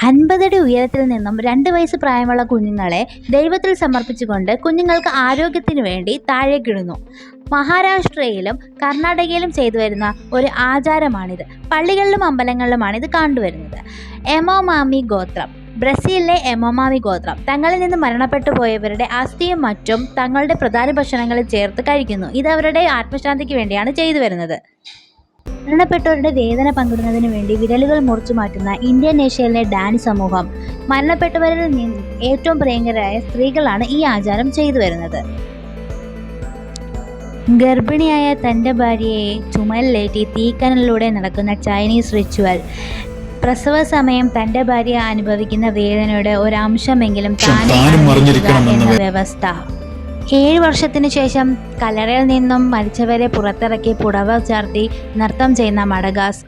50 അടി ഉയരത്തിൽ നിന്നും 2 വയസ്സ് പ്രായമുള്ള കുഞ്ഞുങ്ങളെ ദൈവത്തിൽ സമർപ്പിച്ചുകൊണ്ട് കുഞ്ഞുങ്ങൾക്ക് ആരോഗ്യത്തിനു വേണ്ടി താഴേക്കിടുന്നു. മഹാരാഷ്ട്രയിലും കർണാടകയിലും ചെയ്തു വരുന്ന ഒരു ആചാരമാണിത്. പള്ളികളിലും അമ്പലങ്ങളിലുമാണ് ഇത് കണ്ടുവരുന്നത്. എമോമാമി ഗോത്രം. ബ്രസീലിലെ എമോമാമി ഗോത്രം തങ്ങളിൽ നിന്ന് മരണപ്പെട്ടു പോയവരുടെ അസ്ഥിയും മറ്റും തങ്ങളുടെ പ്രധാന ഭക്ഷണങ്ങളിൽ ചേർത്ത് കഴിക്കുന്നു. ഇത് അവരുടെ ആത്മശാന്തിക്ക് വേണ്ടിയാണ് ചെയ്തു വരുന്നത്. മരണപ്പെട്ടവരുടെ വേദന പങ്കിടുന്നതിന് വേണ്ടി വിരലുകൾ മുറിച്ചു മാറ്റുന്ന ഇന്തോനേഷ്യയിലെ ഡാനി സമൂഹം മരണപ്പെട്ടവരിൽ നിന്ന് ഏറ്റവും പ്രിയങ്കരായ സ്ത്രീകളാണ് ഈ ആചാരം ചെയ്തു വരുന്നത്. ഗർഭിണിയായ തൻ്റെ ഭാര്യയെ ചുമലിലേറ്റി തീക്കനലിലൂടെ നടക്കുന്ന ചൈനീസ് റിച്വൽ. പ്രസവ സമയം തൻ്റെ ഭാര്യ അനുഭവിക്കുന്ന വേദനയുടെ ഒരംശമെങ്കിലും എന്ന വ്യവസ്ഥ. 7 വർഷത്തിനു ശേഷം കല്ലറയിൽ നിന്നും മരിച്ചവരെ പുറത്തിറക്കി പുടവ ചാർത്തി നൃത്തം ചെയ്യുന്ന മഡഗാസ്കർ.